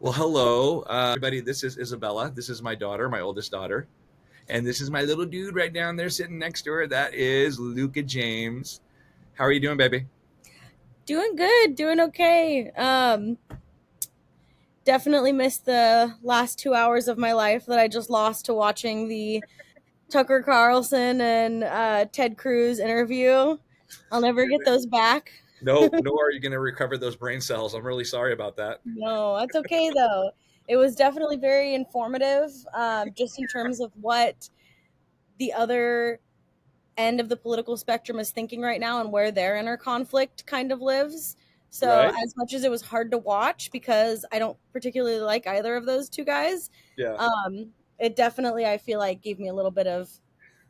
Well, hello, everybody. This is Isabella. This is my daughter, my oldest daughter. And this is my little dude right down there sitting next to her. That is Luca James. How are you doing, baby? Doing good, doing okay. Definitely missed the last 2 hours of my life that I just lost to watching the Tucker Carlson and Ted Cruz interview. I'll never get those back. No, no, are you going to recover those brain cells? I'm really sorry about that. No, that's okay though. It was definitely very informative, just in terms of what the other end of the political spectrum is thinking right now and where their inner conflict kind of lives. So, Right? as much as it was hard to watch because I don't particularly like either of those two guys, Yeah. it definitely I feel like gave me a little bit of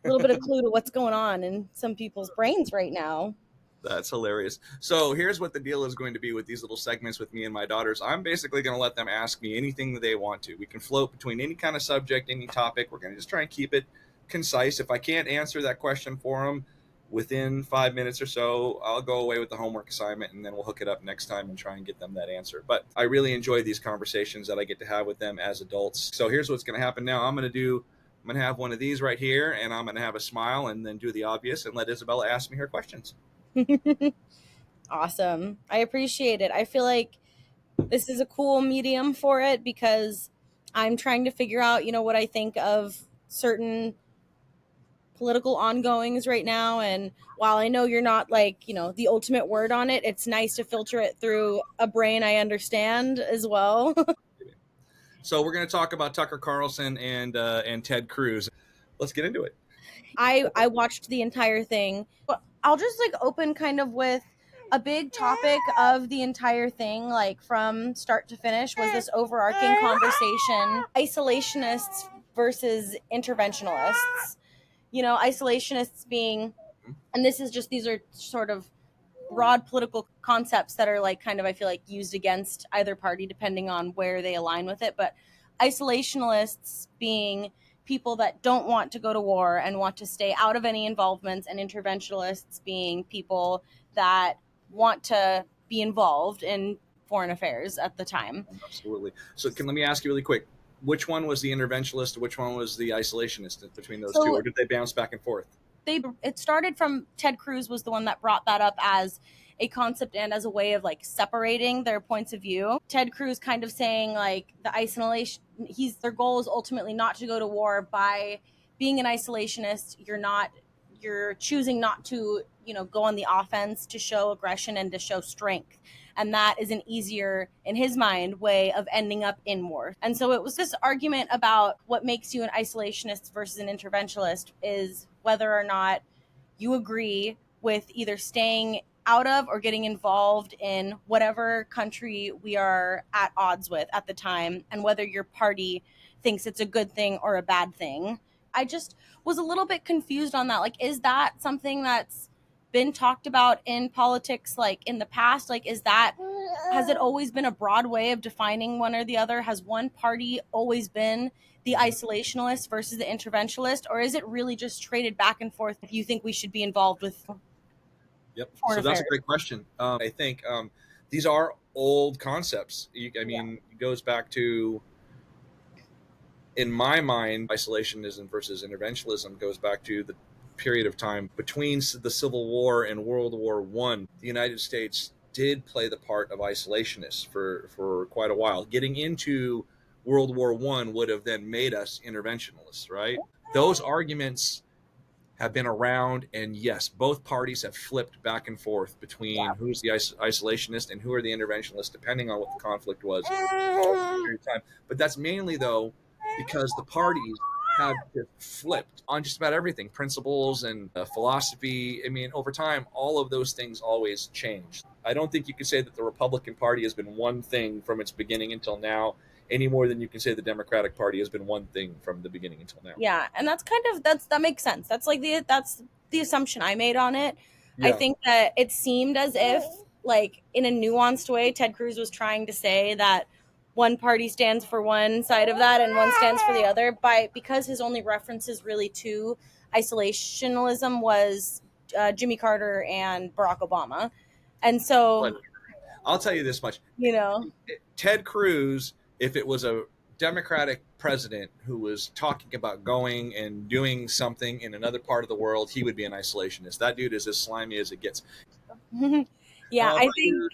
clue to what's going on in some people's brains right now. That's hilarious. So here's what the deal is going to be with these little segments with me and my daughters. I'm basically going to let them ask me anything that they want to. We can float between any kind of subject, any topic. We're going to just try and keep it concise. If I can't answer that question for them within 5 minutes or so, I'll go away with the homework assignment and then we'll hook it up next time and try and get them that answer. But I really enjoy these conversations that I get to have with them as adults. So here's what's going to happen now. I'm going to have one of these right here and I'm going to have a smile and then do the obvious and let Isabella ask me her questions. Awesome. I appreciate it. I feel like this is a cool medium for it because I'm trying to figure out, what I think of certain political ongoings right now. And while I know you're not like, the ultimate word on it, it's nice to filter it through a brain I understand as well. So we're going to talk about Tucker Carlson and Ted Cruz. Let's get into it. I watched the entire thing. I'll just like open kind of with a big topic of the entire thing, like from start to finish, was this overarching conversation: isolationists versus interventionalists. Isolationists being, and these are sort of broad political concepts that are like kind of I feel like used against either party depending on where they align with it, but isolationists being people that don't want to go to war and want to stay out of any involvements, and interventionalists being people that want to be involved in foreign affairs at the time. Absolutely. So let me ask you really quick. Which one was the interventionist? Which one was the isolationist between those two? So Or did they bounce back and forth? it started from Ted Cruz was the one that brought that up as a concept and as a way of like separating their points of view. Ted Cruz kind of saying like the isolation, their goal is ultimately not to go to war. By being an isolationist, you're choosing not to, go on the offense to show aggression and to show strength. And that is an easier, in his mind, way of ending up in war. And so it was this argument about what makes you an isolationist versus an interventionist is whether or not you agree with either staying out of or getting involved in whatever country we are at odds with at the time, and whether your party thinks it's a good thing or a bad thing. I just was a little bit confused on that. Like, is that something that's been talked about in politics like in the past? Like, has it always been a broad way of defining one or the other? Has one party always been the isolationist versus the interventionist, or is it really just traded back and forth if you think we should be involved with Yep. foreign So that's a affairs? great question. I think these are old concepts. Yeah. It goes back to, in my mind, isolationism versus interventionism goes back to the period of time between the Civil War and World War One. The United States did play the part of isolationists for quite a while. Getting into World War One would have then made us interventionalists, right? Those arguments have been around, and yes, both parties have flipped back and forth between who's the isolationist and who are the interventionists, depending on what the conflict was over a period of time. But that's mainly though because the parties have flipped on just about everything, principles and philosophy. I mean, over time, all of those things always change. I don't think you can say that the Republican Party has been one thing from its beginning until now, any more than you can say the Democratic Party has been one thing from the beginning until now. Yeah, and that makes sense. That's the assumption I made on it. I Yeah. think that it seemed as if, like, in a nuanced way, Ted Cruz was trying to say that one party stands for one side of that and one stands for the other, because his only references really to isolationism was Jimmy Carter and Barack Obama. And But so, I'll tell you this much: you know, Ted Cruz if it was a Democratic president who was talking about going and doing something in another part of the world, he would be an isolationist. That dude is as slimy as it gets. Yeah, How I about think you?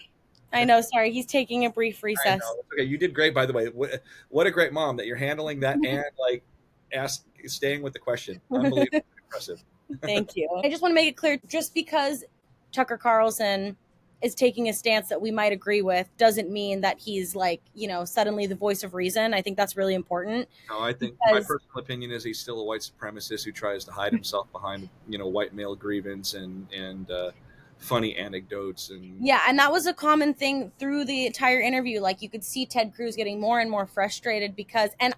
I know. Sorry, he's taking a brief I recess. know. Okay, you did great, by the way. What a great mom that you're handling that and like staying with the question. Unbelievable, impressive. Thank you. I just want to make it clear, just because Tucker Carlson is taking a stance that we might agree with doesn't mean that he's like, suddenly the voice of reason. I think that's really important No, I think my because personal opinion is he's still a white supremacist who tries to hide himself behind, white male grievance and funny anecdotes and yeah, and that was a common thing through the entire interview. Like you could see Ted Cruz getting more and more frustrated because, and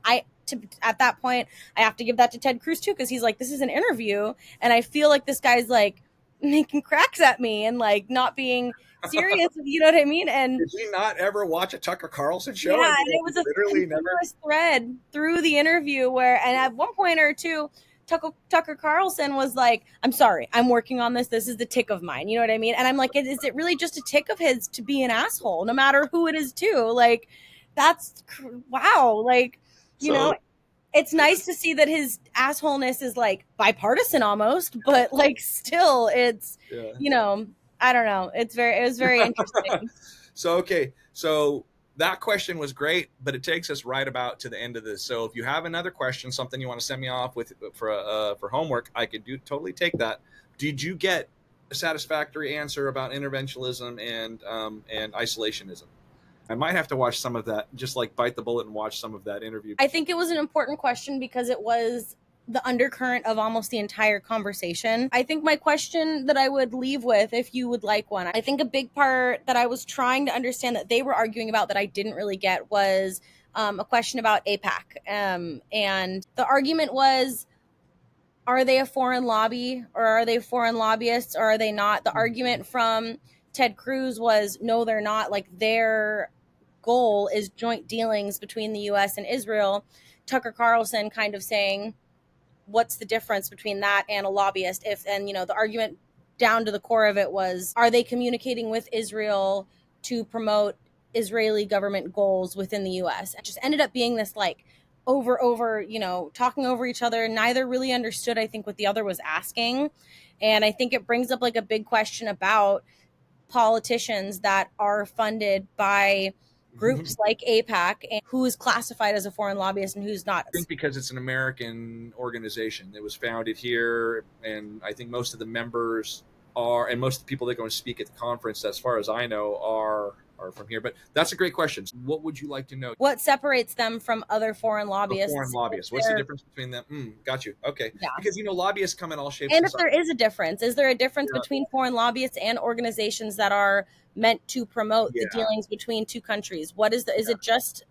at that point, I have to give that to Ted Cruz too, because he's like, this is an interview, and I feel like this guy's like making cracks at me and like not being serious. You know what I mean? And did you not ever watch a Tucker Carlson show? yeah, I mean, and it like, was you a literally never. continuous thread through the interview where, and at one point or two, Tucker Carlson was like, I'm sorry, I'm working on this. This is the tick of mine. You know what I mean? And I'm like, is it really just a tick of his to be an asshole, no matter who it is, too? Like, wow. Like, you know, So it's nice to see that his assholeness is like bipartisan almost, but like still, it's, yeah. you know, I don't know. It was very interesting. So okay, so that question was great, but it takes us right about to the end of this. So if you have another question, something you want to send me off with for homework, I could totally take that. Did you get a satisfactory answer about interventionism and isolationism? I might have to watch some of that, just like bite the bullet and watch some of that interview. I think it was an important question because it was the undercurrent of almost the entire conversation. I think my question that I would leave with, if you would like one, I think a big part that I was trying to understand that they were arguing about that I didn't really get was a question about APAC. And the argument was, are they a foreign lobby or are they foreign lobbyists or are they not? The argument from Ted Cruz was, no, they're not. Like their goal is joint dealings between the US and Israel. Tucker Carlson kind of saying, what's the difference between that and a lobbyist? The argument down to the core of it was, are they communicating with Israel to promote Israeli government goals within the US? It just ended up being this like over, talking over each other. Neither really understood, I think, what the other was asking. And I think it brings up like a big question about politicians that are funded by groups like APAC and who is classified as a foreign lobbyist and who's not. I think because it's an American organization. It was founded here, and I think most of the members are, and most of the people that go and speak at the conference, as far as I know, are from here. But that's a great question. What would you like to know? What separates them from other foreign The foreign lobbyists? lobbyists. What's the difference between them? Got you. Okay. Yeah. Because lobbyists come in all shapes And and if there sizes. is a difference, is there a difference Yeah. between foreign lobbyists and organizations that are meant to promote the Yeah. dealings between two countries? Is it just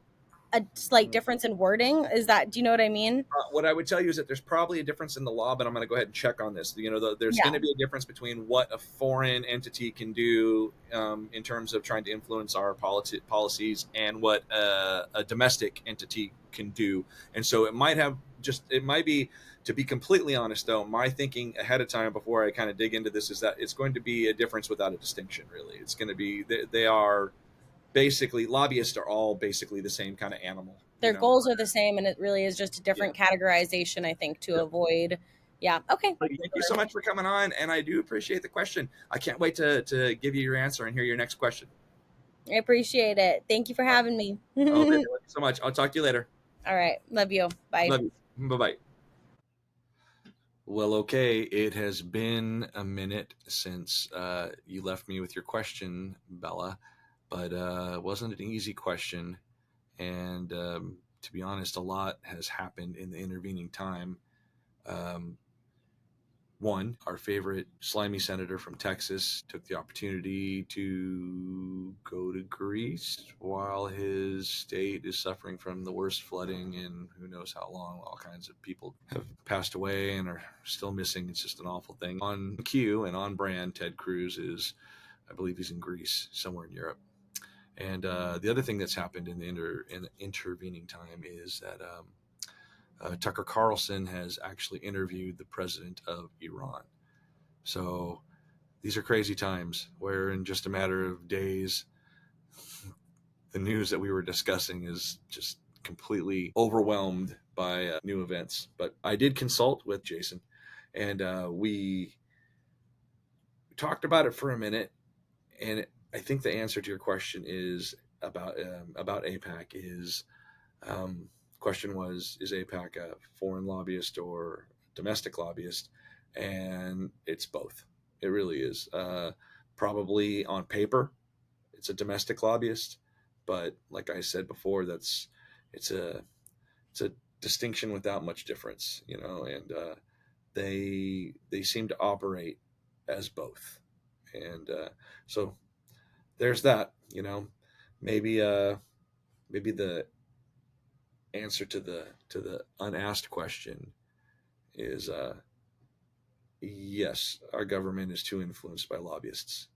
a slight difference in wording? Do you know what I mean? What I would tell you is that there's probably a difference in the law, but I'm going to go ahead and check on this. There's Yeah. going to be a difference between what a foreign entity can do in terms of trying to influence our policies and what a domestic entity can do. And so it might be, to be completely honest, though, my thinking ahead of time before I kind of dig into this is that it's going to be a difference without a distinction, really. It's going to be, they are basically, lobbyists are all basically the same kind of animal. Their goals are the same, and it really is just a different categorization, I think, to Yeah. avoid. Yeah. Okay. Thank you so much for coming on, and I do appreciate the question. I can't wait to give you your answer and hear your next question. I appreciate it. Thank you for having me. Oh, baby, thank you so much. I'll talk to you later. All right. Love you. Bye. Love you. Bye bye. Well, okay. It has been a minute since you left me with your question, Bella, but it wasn't an easy question. And to be honest, a lot has happened in the intervening time. Um, One, our favorite slimy senator from Texas took the opportunity to go to Greece while his state is suffering from the worst flooding in who knows how long. All kinds of people have passed away and are still missing. It's just an awful thing. On cue and on brand, Ted Cruz is, I believe he's in Greece, somewhere in Europe. And the other thing that's happened in the intervening time is that Tucker Carlson has actually interviewed the president of Iran. So these are crazy times where in just a matter of days, the news that we were discussing is just completely overwhelmed by new events. But I did consult with Jason, and we talked about it for a minute. And I think the answer to your question is about APAC is question was, is APAC a foreign lobbyist or domestic lobbyist? And it's both. It really is. Probably on paper, it's a domestic lobbyist, but like I said before, it's a it's a distinction without much difference, you know. And they seem to operate as both, and so there's that. You know, maybe maybe the answer to the unasked question is yes, our government is too influenced by lobbyists.